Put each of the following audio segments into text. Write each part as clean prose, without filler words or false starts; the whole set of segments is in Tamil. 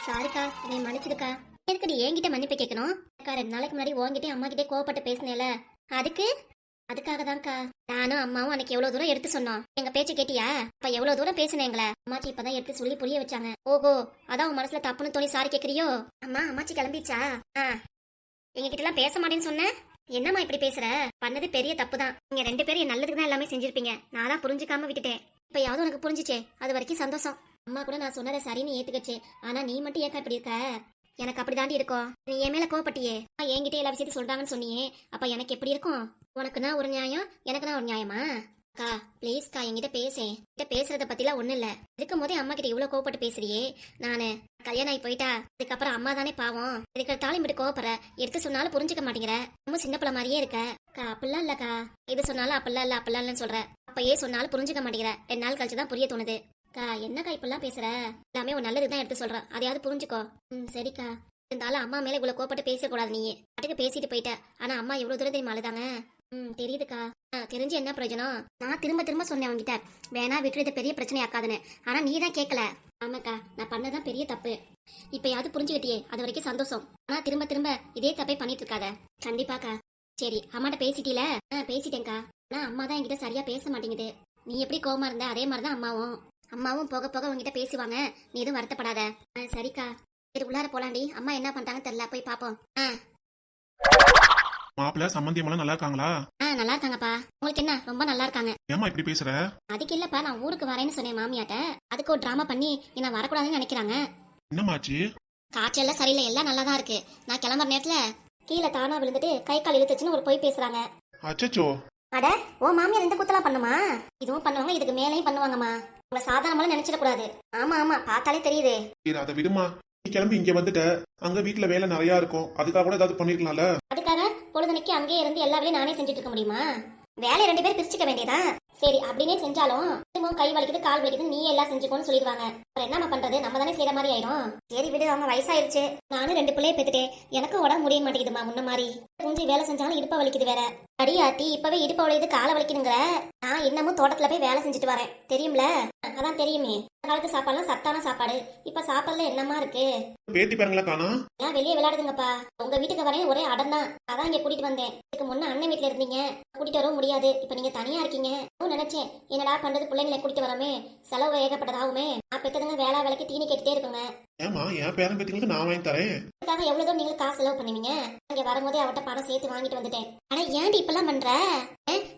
சாரிக்கா, என்னை மன்னிச்சிடுக்கா. எதுக்குடி என்கிட்ட மன்னிப்பு கேட்கணும்? அக்கா 2 நாளைக்கு முன்னாடி உன்கிட்டயும் அம்மா கிட்டே கோவப்பட்டு பேசினேல, அதுக்கு அதுக்காக தான்க்கா. நானும் அம்மாவும் அன்னைக்கு எவ்வளவு தூரம் எடுத்து சொன்னோம். எங்க பேச்சு கேட்டியா? அப்ப எவ்வளவு தூரம் பேசினேங்களே. அம்மாச்சி இப்பதான் எடுத்து சொல்லி புரிய வச்சாங்க. ஓஹோ, அதான் உன் மனசுல தப்புன்னு தோணி சாரி கேக்குறியோ? அம்மா, அம்மாச்சி கிளம்பிச்சா? எங்க கிட்ட எல்லாம் பேச மாட்டேன்னு சொன்னேன். என்னம்மா இப்படி பேசுற? பண்ணது பெரிய தப்பு தான். நீங்க 2 பேரும் என் நல்லதுக்கு தான் எல்லாமே செஞ்சிருப்பீங்க. நான் தான் புரிஞ்சுக்காம விட்டுட்டேன். இப்ப யாவது உனக்கு புரிஞ்சுச்சே, அது வரைக்கும் சந்தோஷம். அம்மா கூட நான் சொன்னதை சரின்னு ஏத்துக்கச்சு. ஆனா நீ மட்டும் ஏக்கா இப்படி இருக்க? எனக்கு அப்படி தாண்டி இருக்கும். நீ என் மேல கோவப்பட்டியே, என்கிட்ட எல்லா விஷயத்தையும் சொல்றாங்கன்னு சொன்னியே, அப்ப எனக்கு எப்படி இருக்கும்? உனக்குன்னா ஒரு நியாயம், எனக்குன்னா ஒரு நியாயமா? அக்கா ப்ளீஸ்க்கா, என்கிட்ட பேசுறத பத்திலாம் ஒண்ணும் இல்ல. இருக்கும் போதே அம்மா கிட்ட இவ்வளவு கோவப்பட்டு பேசுறியே. நானு கல்யாணம் ஆகி போயிட்டா அதுக்கப்புறம் அம்மா தானே பாவம். இதுக்கு தாலி இப்படி கோவப்படுற, எடுத்து சொன்னாலும் புரிஞ்சுக்க மாட்டேங்கிற. ரொம்ப சின்ன பிள்ளை மாதிரியே இருக்க. அக்கா அப்படிலாம் இல்லக்கா. இது சொன்னாலும் அப்பெல்லாம் இல்லன்னு சொல்ற. அப்பயே சொன்னாலும் புரிஞ்சுக்க மாட்டேங்கிற. 2 நாள் கழிச்சுதான் புரிய தோணுது. அக்கா என்னக்கா இப்பெல்லாம் பேசுற? எல்லாமே ஒரு நல்லதுதான் எடுத்து சொல்றேன், அதையாவது புரிஞ்சுக்கோ. சரிக்கா. இருந்தாலும் அம்மா மேல இவ்வளவு கோப்பட்டு பேசக்கூடாது. நீ அதுக்கு பேசிட்டு போயிட்ட. ஆனா அம்மா எவ்வளவு தூரம் தெரியுமா அழுதாங்க? தெரியுதுக்கா. தெரிஞ்சு என்ன பிரயோஜனம்? நான் திரும்ப திரும்ப சொன்னேன் அவங்கிட்ட, வேணா விட்டு இது பெரிய பிரச்சனை ஆக்காதுன்னு. ஆனா நீ தான் கேட்கல. ஆமாக்கா, நான் பண்ணதான் பெரிய தப்பு. இப்பயாவது புரிஞ்சுக்கிட்டியே, அது வரைக்கும் சந்தோஷம். ஆனா திரும்ப திரும்ப இதே தப்பே பண்ணிட்டு இருக்காத. கண்டிப்பாக்கா. சரி, அம்மாட்ட பேசிட்டீல? பேசிட்டேன்க்கா. ஆனா அம்மா தான் என்கிட்ட சரியா பேச மாட்டேங்குது. நீ எப்படி கோவமா இருந்த அதே மாதிரிதான் அம்மாவும் போக போக உங்ககிட்ட பேசுவாங்க. நீ எதுவும் வருத்தப்படாத. சரிக்கா. சரி, உள்ளார போலாண்டி. அம்மா என்ன பண்றாங்கன்னு தெரியல, போய் பாப்போம். மாப்பிள்ள சம்பந்தியமெல்லாம் நல்லா இருக்காங்களா? நல்லா இருக்காங்கப்பா. உங்களுக்கு என்ன, ரொம்ப நல்லா இருக்காங்க. ஏமா இப்படி பேசுற? அதுக்கு இல்லப்பா, நான் ஊருக்கு வரேன்னு சொன்னேன் மாமியாட்ட. அதுக்கு ஒரு டிராமா பண்ணி என்ன வரக்கூடாதுன்னு நினைக்கிறாங்க. என்னமாச்சு? காய்ச்சல் சரியில்லை, எல்லாம் நல்லா தான் இருக்கு. நான் கிளம்புற நேரத்துல கீழே தானா விழுந்துட்டு கை கால் இழுத்துச்சுன்னு ஒரு பொய் பேசுறாங்க. அச்சச்சோ. அட, ஓ மாமியார் இந்த குத்தலாம் பண்ணுமா? இதுவும் பண்ணுவாங்க, இதுக்கு மேலேயும் பண்ணுவாங்கம்மா. உங்களை சாதாரணமால நினைச்சிடக்கூடாது. ஆமா, பார்த்தாலே தெரியுது. அதை விடுமா, நீ கிளம்பி இங்க வந்துட்ட. அங்க வீட்டுல வேலை நிறைய இருக்கும், அதுக்காக கூட ஏதாவது பண்ணிருக்கலாம்ல. அதுக்காக பொழுதுனைக்கு அங்கேயே இருந்து எல்லா வேலையும் நானே செஞ்சுட்டு இருக்க முடியுமா? வேலையை 2 பேரும் பிரிச்சுக்க வேண்டியதா? சரி, அப்படின்னே செஞ்சாலும் கை வலிக்குது கால் வலிக்குது நீ எல்லாம் செஞ்சுக்கோன்னு சொல்லிடுவாங்க. அப்புறம் என்ன பண்றது? நம்ம தானே செய்யற மாதிரி ஆயிடும். சரி விடு, அவங்க வயசாயிருச்சு. நானும் 2 பிள்ளைய பெத்துட்டேன். எனக்கு உடம்பு முடிய மாட்டேங்குதுமா முன்ன மாதிரி. கொஞ்சம் வேலை செஞ்சாலும் இடுப்ப வலிக்குது வேற. அடியாத்தி இப்பவே இடுப்ப வலிக்குது காலை வலிக்குதுங்கிற. நான் இன்னமும் தோட்டத்துல போய் வேலை செஞ்சுட்டு வரேன், தெரியும்ல? அதான் தெரியுமே. காலத்து சாப்பாடுலாம் சத்தான சாப்பாடு. இப்ப சாப்பாடுல என்னமா இருக்கு? பேத்தி பாருங்களா காணா? ஏன் வெளியே விளையாடுதுங்கப்பா. உங்க வீட்டுக்கு வரேன் ஒரே அடம் தான். அதான் இங்க கூட்டிட்டு வந்தேன். இதுக்கு முன்ன அண்ணன் வீட்டுல இருந்தீங்க, கூட்டிட்டு வரவும் முடியாது. இப்ப நீங்க தனியா இருக்கீங்க. நினைச்சேன் என்னடா பண்றது, பிள்ளைங்களை கூட்டிட்டு வரமே, செலவு ஏகப்பட்டதாகுமே. நான் பெற்றதுங்க வேலை வேலைக்கு தீனி கேட்டுட்டே இருக்குங்க. ஏமா என் பேரன் பேத்திங்களுக்கு நான் வாங்கி தரேன். அதுக்காக எவ்வளவு தூரம் நீங்க காசு செலவு பண்ணுவீங்க? இங்க வரும்போதே அவட்ட பணம் சேர்த்து வாங்கிட்டு வந்துட்டேன். ஆனா ஏன்டி இப்பெல்லாம் பண்ற?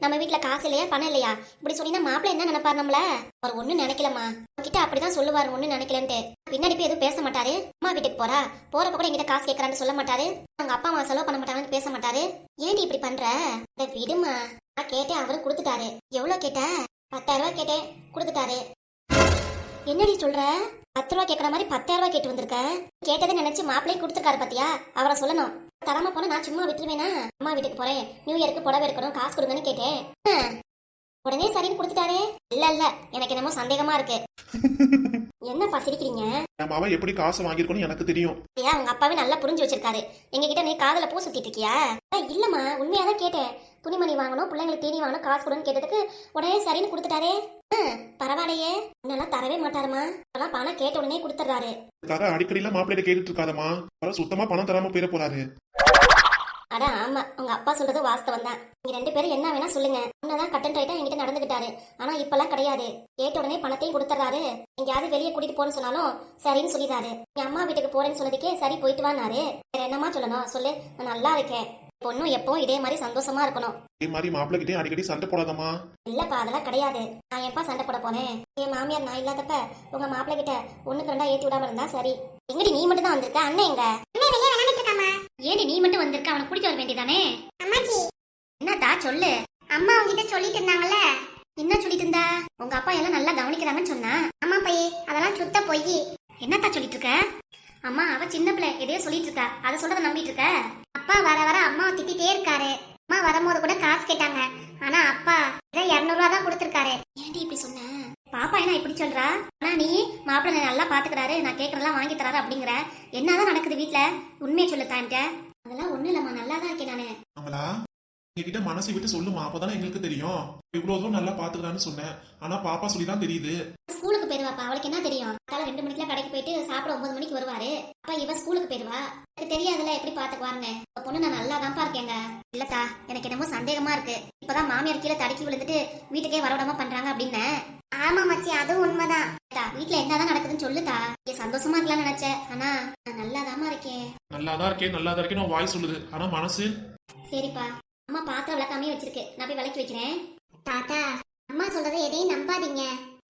நம்ம வீட்டுல காசு இல்லையா, பணம் இல்லையா? இப்படி சொன்னீங்கன்னா மாப்பிள்ள என்ன நினைப்பாரு நம்மள? அவர் ஒண்ணும் நினைக்கலமா. கிட்ட அப்படிதான் சொல்லுவாரு, ஒண்ணும் நினைக்கலன்ட்டு. பின்னாடி போய் எதுவும் பேச மாட்டாரு. அம்மா வீட்டுக்கு போறப்ப கூட என்கிட்ட காசு கேட்கறான்னு சொல்ல மாட்டாரு. அவங்க அப்பா அம்மா செலவு பண்ண மாட்டாங்கன்னு பேச மாட்டாரு. ஏன்டி இப்படி பண்ற? இந்த விடுமா. நான் கேட்டேன், அவரு கொடுத்துட்டாரு. எவ்வளவு கேட்ட? 10,000 ரூபாய் கேட்டேன், கொடுத்துட்டாரு. என்னடி சொல்ற? 10 ரூபாய் கேட்கற மாதிரி 10,000 ரூபாய் கேட்டு வந்திருக்க. கேட்டதை நினைச்சு மாப்பிள்ளையும் கொடுத்துருக்காரு பாத்தியா? அவரை சொல்லணும். தராம போன நான் சும்மா விட்டுருவேனா? அம்மா வீட்டுக்கு போறேன், நியூ இயருக்கு புடவை எடுக்கணும், காசு கொடுங்கன்னு கேட்டேன். உடனே சரின்னு கொடுத்துட்டாரே. இல்ல, எனக்கு என்னமோ சந்தேகமா இருக்கு. என்னப்பா சிரிக்கிறீங்க? என் மாவன் எப்படி காசு வாங்கிருக்கணும் எனக்கு தெரியும். ஏன் உங்க அப்பாவே நல்லா புரிஞ்சு வச்சிருக்காரு. எங்க கிட்ட நீ காதல பூ சுத்திட்டு இருக்கியா? இல்லம்மா, உண்மையாதான் கேட்டேன். துணிமணி வாங்கணும், பிள்ளைங்களுக்கு தீனி வாங்கணும், காசு கொடுன்னு கேட்டதுக்கு உடனே சரின்னு கொடுத்துட்டாரே. பரவாயில்லையே. என்னெல்லாம் தரவே மாட்டாருமா. அதெல்லாம் பணம் கேட்ட உடனே கொடுத்துறாரு. அதுக்காக அடிக்கடியில மாப்பிள்ளைய கேட்டுட்டு இருக்காதமா. சுத்தமா பணம் தராம போயிட போறாரு. அட ஆமா, உங்க அப்பா சொல்றது வாஸ்தவம் தான். நீங்க 2 பேரும் என்ன வேணா சொல்லுங்க. முன்னதான் கட் அண்ட் ரைட்டா என்கிட்ட நடந்துகிட்டாரு. ஆனா இப்பெல்லாம் கிடையாது. கேட்ட உடனே பணத்தையும் கொடுத்துறாரு. எங்கயாவது வெளியே கூட்டிட்டு போன்னு சொன்னாலும் சரின்னு சொல்லிடுறாரு. என் அம்மா வீட்டுக்கு போறேன்னு சொன்னதுக்கே சரி போயிட்டு வானாரு. வேற என்னமா சொல்லணும் சொல்லு? நான் நல்லா இருக்கேன். பொண்ணும் எப்பவும் இதே மாதிரி சந்தோஷமா இருக்கணும். இதே மாதிரி மாப்பிள்ளை கிட்டே அடிக்கடி சண்டை போடாதமா. இல்லப்பா, அதெல்லாம் கிடையாது. நான் எப்பா சண்டை போட போனேன்? என் மாமியார் நான் இல்லாதப்ப உங்க மாப்பிள்ளை கிட்ட 1க்கு 2 ஏத்தி விடாம இருந்தா சரி. எங்கடி நீ மட்டும் தான் வந்திருக்க? அண்ணன் எங்க? ஏடி நீ மட்டும் வந்திருக்க? அவனை கூட்டிட்டு வர வேண்டியதானே? அம்மாச்சி என்னதா சொல்லு. அம்மா உங்ககிட்ட சொல்லிட்டு இருந்தாங்கல்ல. என்ன சொல்லிட்டு இருந்தா? உங்க அப்பா எல்லாம் நல்லா கவனிக்கிறாங்கன்னு சொன்னா. அம்மா பையே, அதெல்லாம் சுத்த பொய். என்னத்தா சொல்லிட்டு இருக்க? அம்மா அவ சின்ன பிள்ளை எதையோ சொல்லிட்டு இருக்கா, அதை சொல்றத நம்பிட்டு இருக்க? அப்பா வர வர அம்மாவை திட்டிட்டே இருக்காரு. அம்மா வரும்போது கூட காசு கேட்டாங்க. ஆனா அப்பா 200 ரூபா தான் கொடுத்திருக்காரு. ஏன்டி இப்படி சொன்ன? பாப்பா என்ன இப்படி சொல்றா? ஆனா நீ மாப்பிள்ளை நல்லா பாத்துக்கிறாரு, நான் கேட்கறதெல்லாம் வாங்கி தராரு அப்படிங்கிற. என்னதான் நடக்குது வீட்டுல? உண்மையை சொல்லுத்தான்ட்ட. அதெல்லாம் ஒண்ணு இல்லம்மா, நல்லா தான் இருக்கேன் நானு. என்கிட்ட மனசை விட்டு சொல்லுமா, அப்பதானே எங்களுக்கு தெரியும். இவ்வளவு தூரம் நல்லா பாத்துக்கிறான்னு சொன்னேன். ஆனா பாப்பா சொல்லிதான் தெரியுது. ஸ்கூலுக்கு போயிருவாப்பா, அவளுக்கு என்ன தெரியும்? காலை 2 மணிக்கெல்லாம் கடைக்கு போயிட்டு சாப்பிட 9 மணிக்கு வருவாரு. அப்ப இவ ஸ்கூலுக்கு போயிருவா. எனக்கு தெரியாதுல எப்படி பாத்துக்குவாருன்னு. பொண்ணு நான் நல்லா தான்ப்பா இருக்கேங்க. இல்லத்தா, எனக்கு என்னமோ சந்தேகமா இருக்கு. இப்பதான் மாமியார் கீழே தடுக்கி விழுந்துட்டு வீட்டுக்கே வரவிடாம பண்றாங்க அப்படின்னு. ஆமா மச்சி, அதுவும் உண்மைதான். வீட்டுல என்னதான் நடக்குதுன்னு சொல்லுதா. சந்தோஷமா இருக்கலாம்னு நினைச்சேன், ஆனா நான் நல்லாதாமா இருக்கேன். நல்லாதான் இருக்கேன் வாய் சொல்லுது. ஆனா மனசு. சரிப்பா, அம்மா பாத்திரம் விளக்காமே வச்சிருக்கு, நான் போய் விளக்கி வைக்கிறேன். தாத்தா, அம்மா சொல்றதை எதையும் நம்பாதீங்க.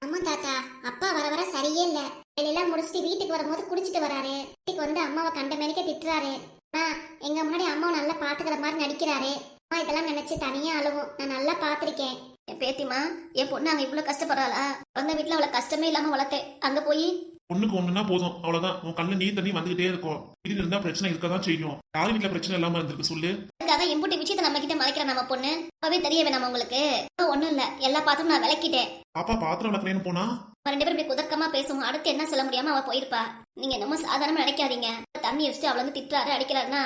அம்மா தாத்தா, அப்பா வர வர சரியே இல்ல. வேலையெல்லாம் முடிச்சுட்டு வீட்டுக்கு வரும்போது குடிச்சிட்டு வராரு. வீட்டுக்கு வந்து அம்மாவை கண்ட மேனிக்க திட்டுறாரு. எங்க முன்னாடி அம்மாவை நல்லா பாத்துக்கிற மாதிரி நடிக்கிறாரு. அம்மா இதெல்லாம் நினைச்சு தனியா அழுவும். நான் நல்லா பாத்திருக்கேன். என் பேத்திமா, என் பொண்ணு அங்க இவ்வளவு கஷ்டப்படுறாளா? அந்த வீட்டுல அவளை கஷ்டமே இல்லாம வளர்த்தேன். அங்க போய் பொண்ணுக்கு ஒண்ணுன்னா போதும், அவ்வளவுதான். உன் கண்ணுல நீர் தண்ணி வந்துகிட்டே இருக்கும். வீட்டுல இருந்தா பிரச்சனை இருக்கதான் செய்யும். யார் வீட்டுல பிரச்சனை இல்லாம இருந்திருக்கு சொல்லு. அதுக்காக இம்புட்டி விஷயத்த நம்ம கிட்ட மறைக்கிற நம்ம பொண்ணு அவே தெரிய வேணாம் உங்களுக்கு. ஒண்ணும் இல்ல, எல்லா பாத்திரம் நான் விளக்கிட்டேன். பாப்பா பாத்திரம் விளக்கணும்னு போனா 2 பேரும் இப்படி குதர்க்கமா பேசுவோம். அடுத்து என்ன சொல்ல முடியாம அவ போயிருப்பா. நீங்க என்னமோ சாதாரணமா நினைக்காதீங்க. தண்ணி வச்சுட்டு அவள வந்து திட்டுறாரு, அடிக்கிறாருன்னா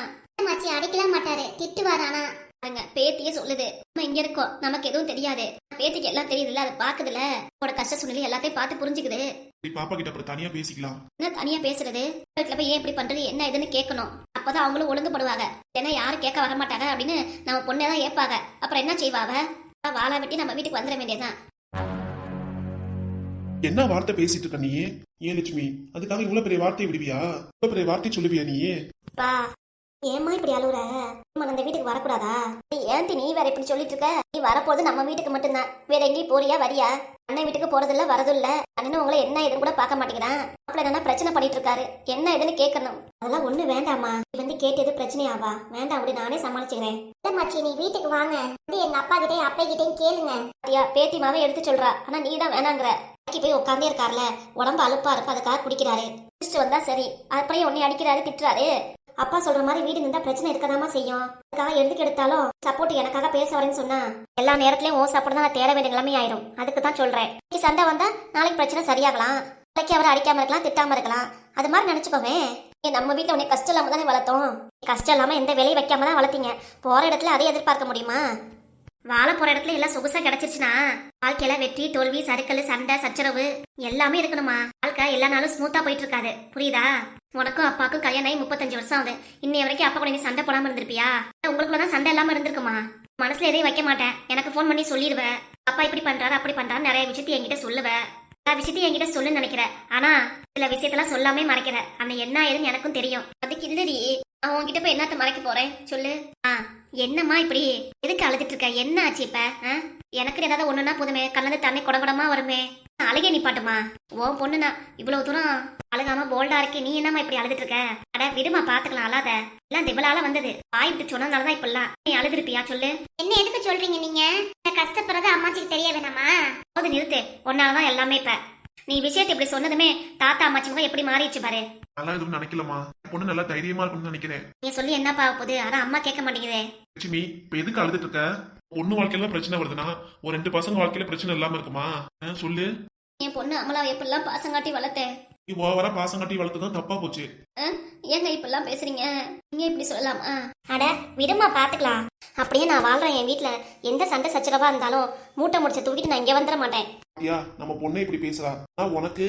மாச்சி அடிக்கலாம் மாட்டாரு, திட்டுவாரானா. பேத்தியே சொல்லுது, நம்ம இங்க இருக்கோம், நமக்கு எதுவும் தெரியாது. பேத்திக்கு எல்லாம் தெரியுதுல்ல, அது பாக்குதுல. உங்களோட கஷ்ட சூழ்நிலை எல்லாத்தையும் பார்த்து புரிஞ்சுக்குது. பாப்பா கிட்ட அப்புறம் தனியா பேசிக்கலாம். என்ன தனியா பேசுறது? வீட்டுல போய் ஏன் இப்படி பண்றது, என்ன இதுன்னு கேட்கணும். அப்பதான் அவங்களும் ஒழுங்குபடுவாங்க. ஏன்னா யாரும் கேட்க வர மாட்டாங்க அப்படின்னு நம்ம பொண்ணேதான் ஏப்பாங்க. அப்புறம் என்ன செய்வாங்க? வாழா வெட்டி நம்ம வீட்டுக்கு வந்துட வேண்டியதுதான். என்ன வார்த்தை பேசிட்டு இருக்க நீ? ஏன் லட்சுமி, அதுக்காக இவ்வளவு பெரிய வார்த்தையை விடுவியா? இவ்வளவு பெரிய வார்த்தை சொல்லுவியா நீ? பா, ஏமா இப்படி அழுவுற? அந்த வீட்டுக்கு வரக்கூடாதா? ஏன் நீ வேற இப்படி சொல்லிட்டு இருக்க? நீ வரப்போது நம்ம வீட்டுக்கு மட்டும்தான். வேற எங்கேயும் போறியா வரியா? அண்ணன் வீட்டுக்கு போறது இல்ல, வரதும் இல்ல. அண்ணன் உங்களை என்ன எதுன்னு கூட பார்க்க மாட்டேங்கிறான். அப்படி என்ன பிரச்சனை பண்ணிட்டு இருக்காரு, என்ன எதுன்னு கேட்கணும். அதெல்லாம் ஒண்ணு வேண்டாமா. நீ வந்து கேட்டது பிரச்சனையாவா? வேண்டாம், அப்படி நானே சமாளிச்சுக்கிறேன். மாச்சி, நீ வீட்டுக்கு வாங்க, எங்க அப்பா கிட்டே அப்பா கிட்டேயும் கேளுங்க. ஐயா, பேத்திமாவே எடுத்து சொல்றா, ஆனா நீ தான் வேணாங்கிற. போய் உட்காந்தே இருக்காருல, உடம்பு அலுப்பா இருக்கு, அதுக்காக குடிக்கிறாரு. குடிச்சிட்டு வந்தா சரி, அப்படியே உன்னை அடிக்கிறாரு, திட்டுறாரு. அப்பா சொல்ற மாதிரி வீடு இருந்தா பிரச்சனை இருக்கதாமா செய்யும். அதுக்காக எதுக்கு எடுத்தாலும் சப்போர்ட் எனக்காக பேச வரேன்னு சொன்னா எல்லா நேரத்திலயும் ஓ சப்போர்ட் தான் நான் தேட வேண்டிய நிலைமை ஆயிரும். அதுக்கு தான் சொல்றேன். இன்னைக்கு சண்டை வந்தா நாளைக்கு பிரச்சனை சரியாகலாம். நாளைக்கு அவரை அடிக்காம இருக்கலாம், திட்டாம இருக்கலாம். அது மாதிரி நினைச்சுக்கோவே. நம்ம வீட்டுல உன்னை கஷ்டம் இல்லாம தானே வளர்த்தோம். கஷ்டம் இல்லாம எந்த வேலையும் வைக்காம தான் வளர்த்தீங்க. போற இடத்துல அதை எதிர்பார்க்க முடியுமா? வாழ போற இடத்துல எல்லாம் சொகுசா கிடைச்சிருச்சுன்னா வாழ்க்கையில வெற்றி தோல்வி சறுக்கல் சண்டை சச்சரவு எல்லாமே இருக்கணுமா? வாழ்க்கை எல்லா நாளும் ஸ்மூத்தா போயிட்டு இருக்காது, புரியுதா? உனக்கும் அப்பாவுக்கும் கல்யாணம் ஆகி 35 வருஷம் ஆகுது. இன்னைய வரைக்கும் அப்பா கூட நீ சண்டை போடாம இருந்திருப்பியா? உங்களுக்குள்ளதான் சண்டை இல்லாம இருந்திருக்குமா? மனசுல எதையும் வைக்க மாட்டேன். எனக்கு போன் பண்ணி சொல்லிடுவேன். அப்பா இப்படி பண்றாரு அப்படி பண்றாரு, நிறைய விஷயத்தை என்கிட்ட சொல்லுவேன். எல்லா விஷயத்தையும் என்கிட்ட சொல்லுன்னு நினைக்கிறேன். ஆனா சில விஷயத்தெல்லாம் சொல்லாமே மறைக்கிற. அண்ணன் என்ன ஏதுன்னு எனக்கும் தெரியும். அதுக்கு இல்லடி, நான் உன்கிட்ட போய் என்னத்த மறைக்க போறேன் சொல்லு. என்னம்மா இப்படி எதுக்கு அழுதுட்டு இருக்க? என்ன ஆச்சு இப்ப? எனக்கு ஏதாவது ஒண்ணுன்னா போதுமே, கலந்து தண்ணி குடகுடமா வருமே. அழுகே நிப்பாட்டுமா. உன் பொண்ணுனா இவ்வளவு தூரம் அழுகாம போல்டா இருக்கே, நீ என்னம்மா இப்படி அழுதுட்டு இருக்க? அட விடுமா, பாத்துக்கலாம், அழாத. எல்லாம் திவளால வந்தது. வாய் விட்டு சொன்னதாலதான் இப்பெல்லாம். நீ அழுதுருப்பியா சொல்லு. என்ன எதுக்கு சொல்றீங்க நீங்க? கஷ்டப்படுறது அம்மாச்சிக்கு தெரிய வேணாமா? போது நிறுத்து, ஒன்னாலதான் எல்லாமே. இப்ப நீ விஷயத்தை இப்படி சொன்னதுமே தாத்தா அம்மாச்சிங்க எப்படி மாறிடுச்சு பாரு. நல்லா எதுவும் நினைக்கலமா, பொண்ணு நல்லா தைரியமா இருக்கும்னு நினைக்கிறேன். நீ சொல்லி என்னப்பா போகுது? ஆனா அம்மா கேட்க மாட்டேங்குதே. லட்சுமி, இப்ப எதுக்கு அழுதுட்டு இருக்க? பொண்ணு வாழ்க்கையில பிரச்சனை வருதுன்னா ஒரு 2 பசங்க வாழ்க்கையில பிரச்சனை இல்லாம இருக்குமா? சொல்லு. என் பொண்ணு அமலாவை எப்படிலாம் பாசங்காட்டி வளர்த்தேன். நீ ஓவரா பாசம் காட்டி வளர்த்துதான் தப்பா போச்சு. ஏங்க இப்பெல்லாம் பேசுறீங்க? நீங்க இப்படி சொல்லலாமா? அட விடுமா, பாத்துக்கலாம். அப்படியே நான் வாழ்றேன் என் வீட்டுல. எந்த சண்டை சச்சரவா இருந்தாலும் மூட்டை முடிச்ச தூக்கிட்டு நான் இங்க வந்துட மாட்டேன். நம்ம பொண்ணை இப்படி பேசுறா, உனக்கு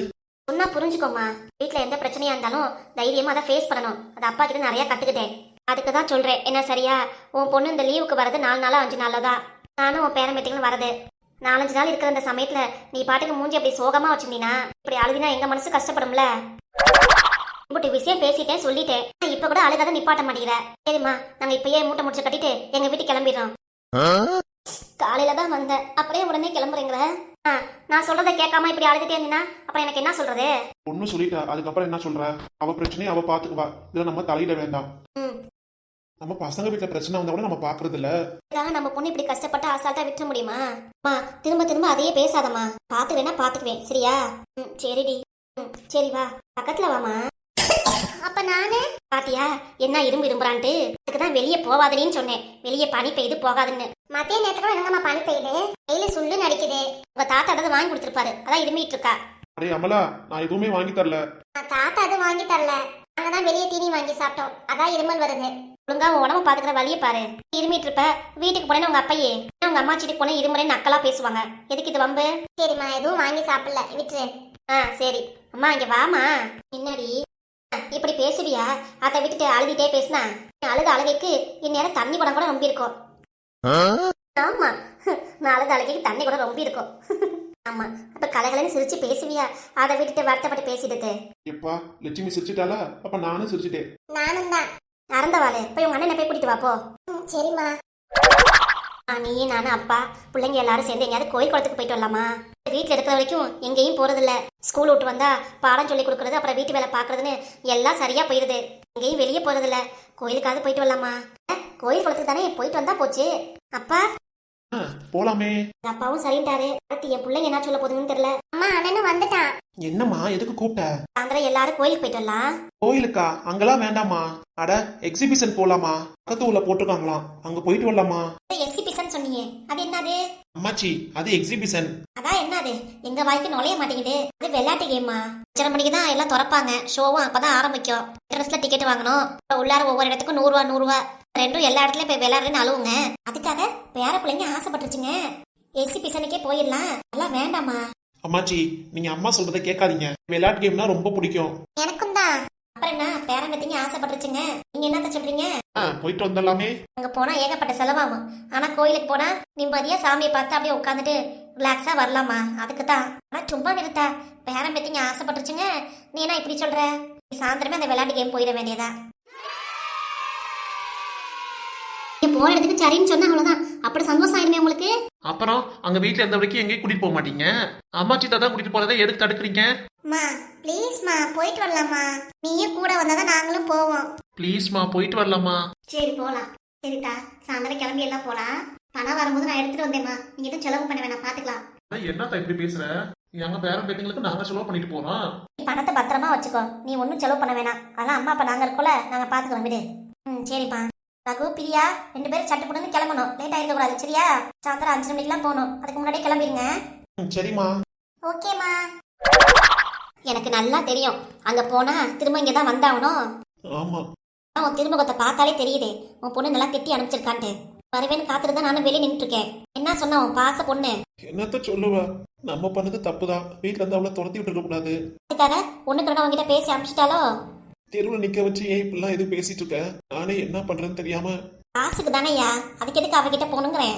சொன்னா புரிஞ்சுக்கோமா. வீட்டுல எந்த பிரச்சனையா இருந்தாலும் தைரியமா அதை ஃபேஸ் பண்ணணும். அது அப்பா கிட்ட நிறைய கத்துக்கிட்டேன். அதுக்கு தான் சொல்றேன். என்ன சரியா? உன் பொண்ணு இந்த லீவுக்கு வரது 4 நாளா 5 நாளா தான். நானும் உன் பேரன் பேத்திகளும் வரது 4-5 நாள் இருக்கிற அந்த சமயத்துல நீ பாட்டுக்கு மூஞ்சி அப்படி சோகமா வச்சிருந்தீனா, இப்படி அழுதினா எங்க மனசு கஷ்டப்படும்ல. இப்படி விஷயம் பேசிட்டேன், சொல்லிட்டேன். இப்ப கூட அழுகாத நிப்பாட்ட மாட்டேங்கிற. சரிம்மா, நாங்க இப்பயே மூட்டை முடிச்சு கட்டிட்டு எங்க வீட்டுக்கு கிளம்பிடுறோம். காலையில தான் வந்தேன், அப்படியே உடனே கிளம்புறீங்களா? நான் சொல்றதை கேட்காம இப்படி அழுதுட்டே இருந்தீங்கன்னா அப்புறம் எனக்கு என்ன சொல்றது? ஒன்னும் சொல்லிட்டா, அதுக்கப்புறம் என்ன சொல்ற? அவ பிரச்சனையை அவ பாத்துக்குவா. இதுல நம்ம தலையிட வேண்டாம். நம்ம பசங்க வீட்டுல பிரச்சனை வந்தா கூட நம்ம பாக்குறது இல்ல. நம்ம பொண்ணு இப்படி கஷ்டப்பட்டு அசால்ட்டா விட்டுற முடியுமா? திரும்ப திரும்ப அதையே பேசாதம்மா. பாத்து வேணா பாத்துக்குவேன், சரியா? சரிடி. சரி வா, பக்கத்துல வாமா. அப்ப நானு பாத்தியா என்ன இரும்பு இரும்புறான்ட்டு? அதுக்குதான் வெளியே போவாதேன்னு சொன்னேன். வெளியே பனி பெய்து போகாதுன்னு. மத்திய நேரத்துக்கு என்னங்கம்மா பனி பெய்யுது? வெயில சுள்ளு நடிக்குது. உங்க தாத்தா அதை வாங்கி கொடுத்துருப்பாரு, அதான் இருமிட்டு இருக்கா. அடே அமலா, நான் எதுவுமே வாங்கி தரல. தாத்தா அது வாங்கி தரல. நாங்கதான் வெளியே தீனி வாங்கி சாப்பிட்டோம், அதான் இருமல் வருது. ஒழுங்கா உன் உடம்ப பாத்துக்கிற வழியை பாரு. இருமிட்டு இருப்ப, வீட்டுக்கு போனேன்னு உங்க அப்பையே உங்க அம்மா சீட்டுக்கு போனே இருமுறைன்னு நக்கலா பேசுவாங்க. எதுக்கு இது வம்பு? சரிம்மா, எதுவும் வாங்கி சாப்பிடல, விட்டுரு. சரி அம்மா, இங்க வாமா. என்னடி இப்படி பேசுவியா? அதை விட்டுட்டு அழுதிட்டே பேசினா அழுத அழுகைக்கு இந்நேரம் தண்ணி குடம் கூட ரொம்ப இருக்கும். ஆமா, நான் அழுத அழுகைக்கு தண்ணி கூட ரொம்ப இருக்கும். ஆமா, அப்ப கலகலன்னு சிரிச்சு பேசுவியா? அதை விட்டுட்டு வருத்தப்பட்டு பேசிடுது. எப்பா லட்சுமி சிரிச்சிட்டாளா? அப்ப நானும் சிரிச்சிட்டேன். நானும் தான். அறந்தவாளே, போய் உங்க அண்ணனை போய் கூட்டிட்டு வாப்போ. சரிம்மா. நீ நானும் அப்பா பிள்ளைங்க எல்லாரும் சேர்ந்து எங்கேயாவது கோயில் குளத்துக்கு போயிட்டு வரலாமா? வீட்டில் இருக்கிற வரைக்கும் எங்கேயும் போறதில்ல. ஸ்கூல் விட்டு வந்தா பாடம் சொல்லி கொடுக்கறது, அப்புறம் வீட்டு வேலை பார்க்கறதுன்னு எல்லாம் சரியா போயிருது. எங்கேயும் வெளியே போறதில்ல. கோயிலுக்காவது போயிட்டு வரலாமா? கோயில் குளத்துக்கு தானே போயிட்டு வந்தா போச்சு. அப்பா போலாமே. அப்பாவும் சரின்ட்டாரு. அடுத்து என் பிள்ளைங்க என்ன சொல்ல போதுன்னு தெரியல. அம்மா, அண்ணனும் வந்துட்டான். என்னம்மா, எதுக்கு கூப்பிட்ட? சாயந்தரம் எல்லாரும் கோயிலுக்கு போயிட்டு வரலாம். கோயிலுக்கா? அங்கெல்லாம் வேண்டாமா. அட, எக்ஸிபிஷன் போலாமா? பக்கத்து ஊர்ல போட்டிருக்காங்களாம், அங்க போயிட்டு வரலாமா? எக்ஸிபிஷன் சொன்னீங்க, அது என்னது? அம்மாச்சி, அது எக்ஸிபிஷன். அதான் என்னது? எங்க வாய்க்கு நுழைய மாட்டேங்குது. அது விளையாட்டு கேமா? 5:30 மணிக்கு தான் எல்லாம் திறப்பாங்க. ஷோவும் அப்பதான் ஆரம்பிக்கும். என்ட்ரன்ஸ்ல டிக்கெட் வாங்கணும். உள்ளார ஒவ்வொரு இடத்துக்கும் 100 ரூபா 100 ரூபா. ரெண்டும் எல்லா இடத்துலயும் போய் விளையாடுறேன்னு அழுவுங்க. அதுக்காக பேர பிள்ளைங்க ஆசைப்பட்டுருச்சுங்க. எக்ஸிபிஷனுக்கே போயிடலாம். எல்லாம் வேண்டாமா? அம்மாச்சி, நீங்க அம்மா சொல்றதை கேட்காதீங்க. விளையாட்டு கேம்னா ரொம்ப பிடிக்கும். எனக்கும் தான். அப்புறம் என்ன, பேரம்பத்திங்க ஆசைப்பட்டுருச்சுங்க. நீங்க என்னத்த சொல்றீங்க? போயிட்டு வந்துடலாமே. அங்க போனா ஏகப்பட்ட செலவாகும். ஆனா கோயிலுக்கு போனா நிம்மதியா சாமியை பார்த்து அப்படியே உட்காந்துட்டு ரிலாக்ஸா வரலாமா? அதுக்கு தான். ஆனா சும்மா நிறுத்தா, பேரம்பத்திங்க ஆசைப்பட்டுருச்சுங்க. நீ என்ன இப்படி சொல்ற? சாயந்தரமே அந்த விளையாட்டு கேம் போயிட வேண்டியதா? போற இடத்துக்கு சரின்னு சொன்னா அவ்வளவுதான். அப்படி சந்தோஷம் ஆயிருமே உங்களுக்கு. அப்புறம் அங்க வீட்டுல இருந்த வரைக்கும் எங்கேயும் கூட்டிட்டு போக மாட்டீங்க. அம்மாச்சி தான் கூட்டிட்டு போறதை எதுக்கு தடுக்கிறீங்க? மா ப்ளீஸ்மா, போயிட்டு வரலாமா? நீயும் கூட வந்தாதான் நாங்களும் போவோம். ப்ளீஸ்மா, போயிட்டு வரலாமா? சரி போலாம். சரிதா, சாயந்தரம் கிளம்பி எல்லாம் போலாம். பணம் வரும்போது நான் எடுத்துட்டு வந்தேம்மா. நீங்க எதுவும் செலவு பண்ண வேணாம், பாத்துக்கலாம். என்னத்தா இப்படி பேசுற? எங்க பேரன் பேத்திங்களுக்கு நாங்க செலவு பண்ணிட்டு போறோம். நீ பணத்தை பத்திரமா வச்சுக்கோ. நீ ஒன்னும் செலவு பண்ண வேணாம். அதெல்லாம் அம்மா அப்பா நாங்க இருக்கோல, நாங்க பாத்துக்கிறோம், விடு. சரிப்பா. ரகு, பிரியா 2 பேரும் சட்டு புடுன்னு கிளம்பணும். லேட் ஆயிருக்க கூடாது, சரியா? சாயந்தரம் 5 மணிக்கெல்லாம் போகணும். அதுக்கு முன்னாடியே கிளம்பிடுங்க. சரிம்மா. ஓகேம்மா. எனக்கு நல்லா தெரியும், அங்க போனா திரும்ப இங்க தான் வந்தாகணும். ஆமா, உன் திருமுகத்தை பார்த்தாலே தெரியுதே உன் பொண்ணு நல்லா திட்டி அனுப்பிச்சிருக்கான்ட்டு. வருவேன்னு காத்துட்டு தான் நானும் வெளியே நின்றுட்டு இருக்கேன். என்ன சொன்ன உன் பாச பொண்ணு? என்னத்த சொல்லுவ, நம்ம பண்ணது தப்புதான். வீட்டுல இருந்து அவளை துரத்தி விட்டு கூடாது. அதுக்காக ஒண்ணுக்கு உங்ககிட்ட பேசி அனுப்பிச்சிட்டாலோ? தெருவில் நிக்க வச்சு ஏன் இப்படிலாம் எதுவும் பேசிட்டு இருக்க? நானே என்ன பண்றேன்னு தெரியாம. காசுக்கு தானேயா, அதுக்கு எதுக்கு அவகிட்ட போகணுங்கிறேன்.